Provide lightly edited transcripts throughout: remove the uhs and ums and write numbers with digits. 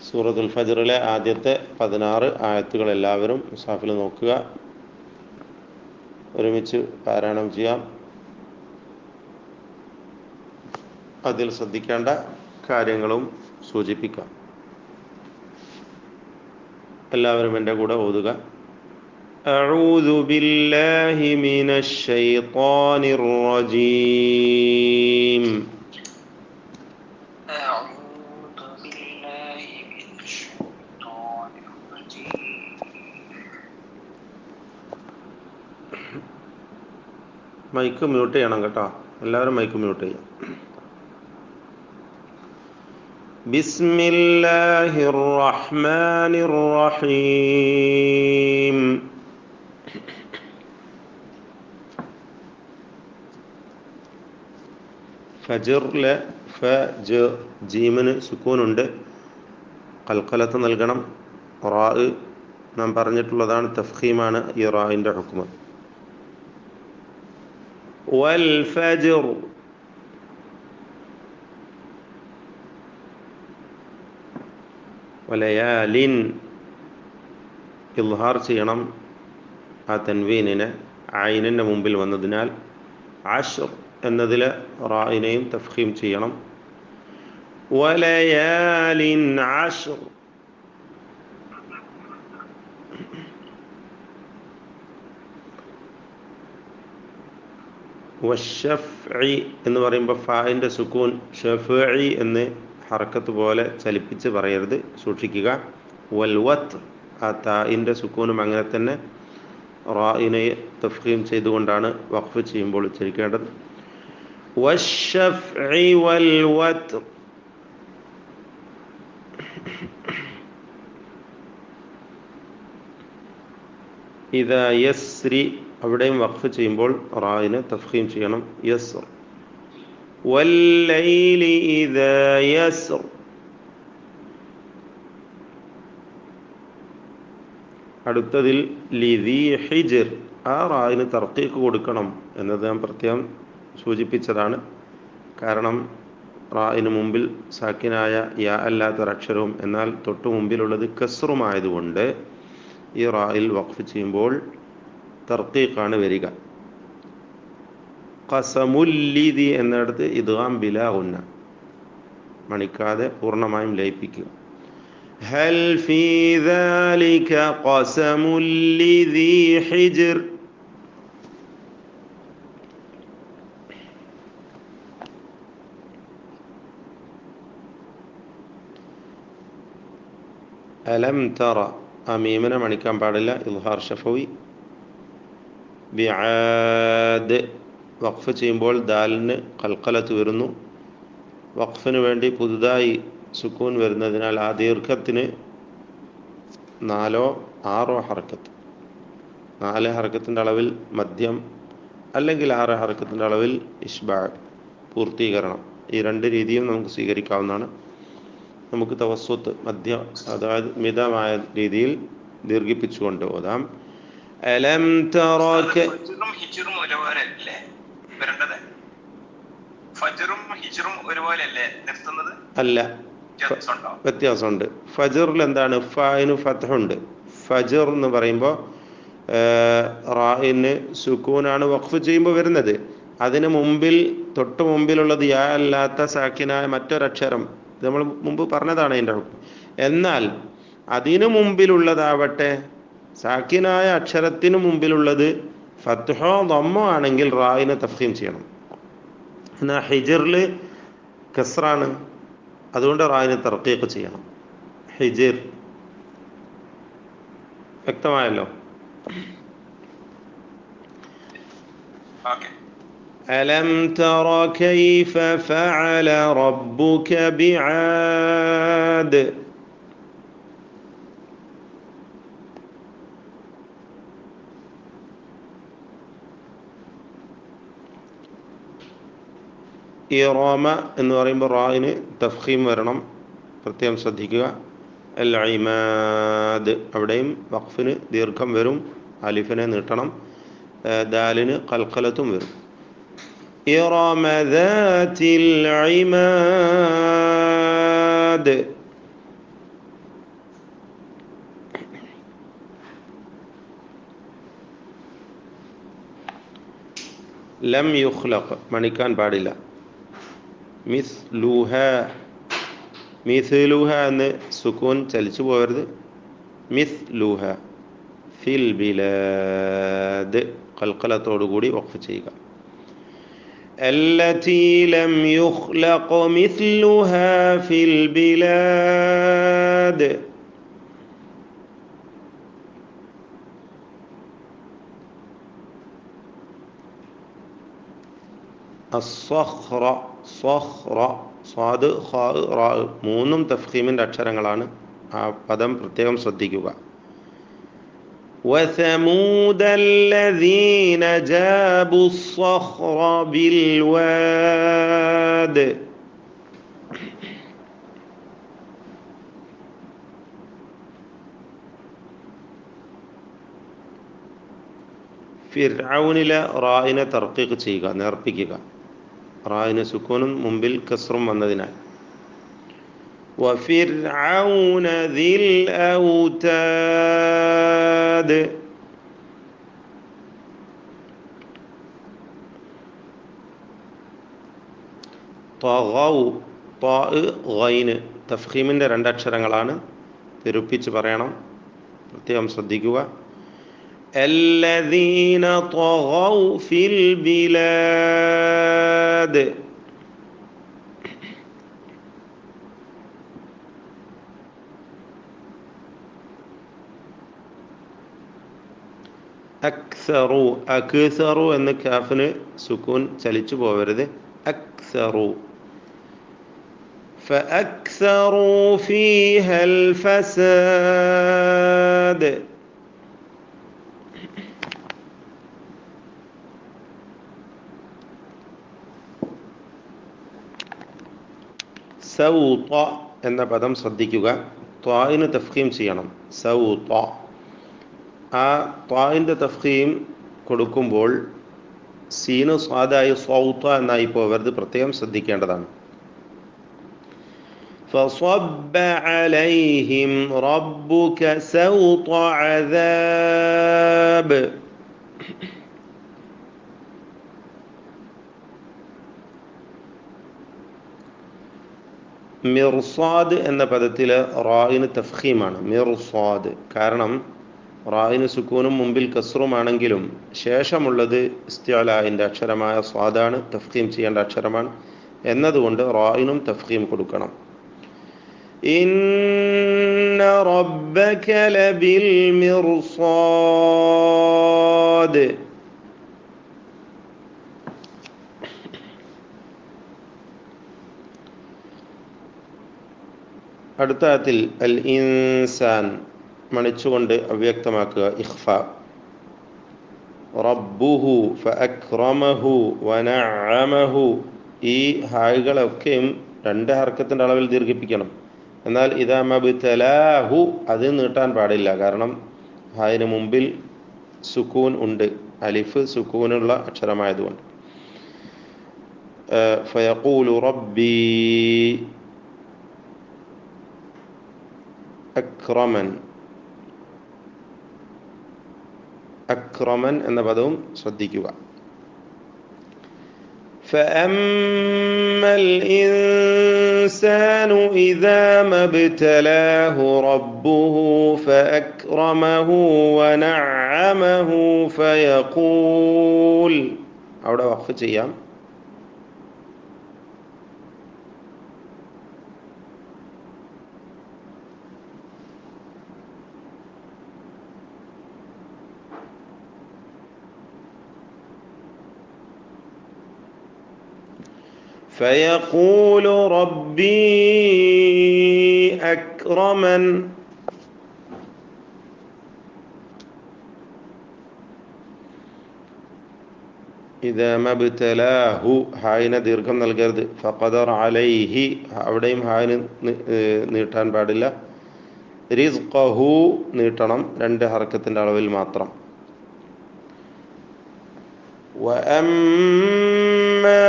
സൂറത്തുൽ ഫജ്റിലെ ആദ്യത്തെ 16 ആയത്തുകൾ എല്ലാവരും മുസാഫിൽ നോക്കുക. ഒരുമിച്ച് പാരായണം ചെയ്യാം. അതിൽ ശ്രദ്ധിക്കേണ്ട കാര്യങ്ങളും സൂചിപ്പിക്കാം. എല്ലാവരും എൻ്റെ കൂടെ ഓതുക. അഊദു ബില്ലാഹി മിനശ് ശൈത്വാനിർ റജീം. മൈക്ക് മ്യൂട്ട് ചെയ്യണം കേട്ടോ. എല്ലാവരും മൈക്ക് മ്യൂട്ട് ചെയ്യാം. ബിസ്മില്ലാഹിർ റഹ്മാനിർ റഹീം. ഫജ്റിലെ ജീമിന് സുക്കൂനുണ്ട്. ഖൽഖലത്ത് നൽകണം. റാ നാം പറഞ്ഞിട്ടുള്ളതാണ്, തഫ്ഖീമാണ് ഈ റാഇൻ്റെ ഹുക്മ്. വൽ ഫജ്ർ വലയാലിൻ ഇൽഹാർ ചെയ്യണം ആ തൻവീനിനെ ഐനിൻ്റെ മുമ്പിൽ വന്നതിനാൽ. അശ്ർ എന്നതിലെ റാഇനെയും തഫ്ഖീം ചെയ്യണം. വലയാലിൻ അശ്ർ. വശഫ്ഇ എന്ന് പറയുമ്പോൾ ഫാഇൻ്റെ സുക്കൂൻ ഷഫ്ഇ എന്ന് ഹറക്കത്ത് പോലെ ചലിപ്പിച്ച് പറയരുത്, സൂക്ഷിക്കുക. വൽവത്ത് ആ താഇൻ്റെ സുക്കൂനും അങ്ങനെ തന്നെ റാഇനെ തഫ്ഖീം ചെയ്തുകൊണ്ടാണ് വഖഫ് ചെയ്യുമ്പോൾ ഉച്ചരിക്കേണ്ടത്. വശഫ്ഇ വൽവത്ത്. ഇദാ യസ്രി അവിടെയും വഖഫ് ചെയ്യുമ്പോൾ റാഇനെ തഫ്ഖീം ചെയ്യണം. യസ്ർ. വല്ലൈലി ഇദാ യസ്ർ. അടുത്തതിൽ ലിദീ ഹിജ്ർ ആ റാഇന് തർക്കീക്ക് കൊടുക്കണം എന്നത് ഞാൻ പ്രത്യേകം സൂചിപ്പിച്ചതാണ്. കാരണം റാഇന് മുമ്പിൽ സാക്കിനായ യാ അല്ലാത്തൊരക്ഷരവും എന്നാൽ തൊട്ടു മുമ്പിലുള്ളത് കസ്റുമായതുകൊണ്ട് ഈ റാഇൽ വഖഫ് ചെയ്യുമ്പോൾ തർക്കീഖാണ് വരിക. ഖസമുല്ലിദി എന്നിടത്ത് ഇദ്ഗാം ബിലാ ഗുന്ന, മണിക്കാതെ പൂർണ്ണമായും ലയിപ്പിക്കുക. ഹൽ ഫീ ദാലിക ഖസമുല്ലിദി ഹിജ്ർ. അലം തറ ആ മീമിനെ മണിക്കാൻ പാടില്ല, ഇൽഹാർ ഷഫവി. ബിആദ് വഖഫ് ചെയ്യുമ്പോൾ ദാലിന് ഖൽഖലത്ത് വരുന്നു. വഖഫിന് വേണ്ടി പുതുതായി സുക്കൂൻ വരുന്നതിനാൽ ആ ദീർഘത്തിന് 4 or 6 ഹർക്കത്ത്, 4 ഹർക്കത്തിൻ്റെ അളവിൽ മധ്യം അല്ലെങ്കിൽ 6 ഹർക്കത്തിൻ്റെ അളവിൽ ഇഷ്ബാ പൂർത്തീകരണം. ഈ 2 രീതിയും നമുക്ക് സ്വീകരിക്കാവുന്നതാണ്. നമുക്ക് തവസ്സുത്ത് മധ്യ, അതായത് മിതമായ രീതിയിൽ ദീർഘിപ്പിച്ചുകൊണ്ട് ഓതാം. അലം തറക അല്ല, വ്യത്യാസമുണ്ട്. ഫജ്റിൽ എന്താണ്, ഫായിന് ഫത്ഹുണ്ട്. ഫജ്ർ എന്ന് പറയുമ്പോൾ റാഇന് സുക്കൂനാണ് വഖഫ് ചെയ്യുമ്പോൾ വരുന്നത്. അതിന് മുമ്പിൽ തൊട്ട് മുമ്പിലുള്ളത് യാ അല്ലാത്ത സാക്കിനായ മറ്റൊരക്ഷരം നമ്മൾ മുമ്പ് പറഞ്ഞതാണ് അതിൻ്റെ ഹുക്ം. എന്നാൽ അതിനു മുമ്പിലുള്ളതാവട്ടെ സാക്കിനായ അക്ഷരത്തിന് മുമ്പിലുള്ളത് ഫത്ഹോ ദമ്മോ ആണെങ്കിൽ റായിനെ തഫ്ഖീം ചെയ്യണം. എന്നാൽ ഹിജ്റിൽ കസ്റാണ്, അതുകൊണ്ട് റായിനെ തർക്കീഖ് ചെയ്യണം. ഹിജ്ർ വ്യക്തമായല്ലോ. അലം തറ കൈഫ ഫഅല റബ്ബുക ബിആദ്. ഇറമ എന്ന് പറയുമ്പോൾ റായിന് തഫ്ഖീം വരണം, പ്രത്യേകം ശ്രദ്ധിക്കുക. അൽ ഇമാദ് അവിടെയും വഖഫിന് ദീർഘം വരും, അലിഫിനെ നീട്ടണം. ദാലിന് ഖൽഖലത്തും വരും. ഇറമ ദാതിൽ ഇമാദ്. ലം യുഖ്ലഖ് മണിക്കാൻ പാടില്ല. മിസ്ലുഹ മിസ്ലുഹ എന്ന് സുക്കൂൻ ചലിച്ചു പോകരുത്. മിസ്ലുഹ ഫിൽ ബിലാദ് ഖൽഖലത്തോടുകൂടി വഖഫ് ചെയ്യുക. التي لم يخلق مثلها في البلاد الصخر صخر സ്വാദ് ഖാ റാ മൂന്നും തഫ്ഖീമിൻ്റെ അക്ഷരങ്ങളാണ്. ആ പദം പ്രത്യേകം ശ്രദ്ധിക്കുക. وثمود الذين جابوا الصخر بالواد ഫിർഔനിലെ റായിനെ തർക്കീഖ് ചെയ്യുക, നേർപ്പിക്കുക. റായിന് സുക്കൂനും മുമ്പിൽ കസ്റും വന്നതിനാൽ. وفرعون ذي الأوتاد طغوا طاء ഗൈന് തഫ്ഖീമിൻ്റെ രണ്ടക്ഷരങ്ങളാണ്. പെരുപ്പിച്ച് പറയണം, പ്രത്യേകം ശ്രദ്ധിക്കുക. الذين طغوا في البلاد അക്സറു അക്സറു എന്ന് കാഫിന് സുക്കൂൻ ചലിച്ചു പോവരുത്. അക്സറു فأكثروا فيها الفساد സൗത എന്ന പദം ശ്രദ്ധിക്കുക. ത്വായിന് തഫ്ഖീം ചെയ്യണം. സൗത. ആ ത്വായിൻ്റെ തഫ്ഖീം കൊടുക്കുമ്പോൾ സീന് സ്വാദായി സൗത എന്നായി പോവരുത്, പ്രത്യേകം ശ്രദ്ധിക്കേണ്ടതാണ്. فصب عليهم ربك سوط عذاب മിർസാദ് എന്ന പദത്തിൽ റായിന് തഫ്ഖീമാണ്. മിർസാദ് കാരണം റായിന് സുക്കൂനും മുമ്പിൽ കസ്റുമാണെങ്കിലും ശേഷമുള്ളത് ഇസ്തിഅലാഇൻ്റെ അക്ഷരമായ സ്വാദാണ്, തഫ്ഖീം ചെയ്യേണ്ട അക്ഷരമാണ്. എന്നതുകൊണ്ട് റായിനും തഫ്ഖീം കൊടുക്കണം. ഇന്ന റബ്ബക ലബിൽ മിർസാദ്. അടുത്ത ആയത്തിൽ അൽ ഇൻസാൻ മണിച്ചുകൊണ്ട് അവ്യക്തമാക്കുക, ഇഖ്ഫ. റബ്ബുഹു ഫഅക്രമഹു വനഅമഹു. ഈ ഹായ്കളൊക്കെയും രണ്ട് ഹർക്കത്തിൻ്റെ അളവിൽ ദീർഘിപ്പിക്കണം. എന്നാൽ ഇദാ മബ്തലാഹു അത് നീട്ടാൻ പാടില്ല, കാരണം ഹായിന് മുമ്പിൽ സുക്കൂൻ ഉണ്ട്, അലിഫ് സുക്കൂനുള്ള അക്ഷരമായതുകൊണ്ട്. ഫയഖൂലു റബ്ബി അക്രമൻ. അക്രമൻ എന്ന പദവും ശ്രദ്ധിക്കുക. فأما الإنسان إذا ما ابتلاه ربه فأكرمه ونعمه فيقول. അവിടെ വഖഫ് ചെയ്യാം. فيقول ربي أكرمن. إذا ما ابتلاه ഹായിന് ദീർഘം നൽകരുത്. ഫഖദർ അലൈഹി അവിടെയും ഹായിന് നീട്ടാൻ പാടില്ല. റിസ്ഖഹു നീട്ടണം, രണ്ട് ഹർക്കത്തിൻ്റെ അളവിൽ മാത്രം. وأما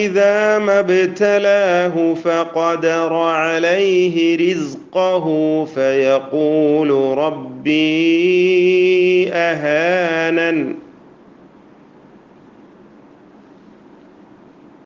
إذا ما ابتلاه فقدر عليه رزقه فيقول ربي أهانن.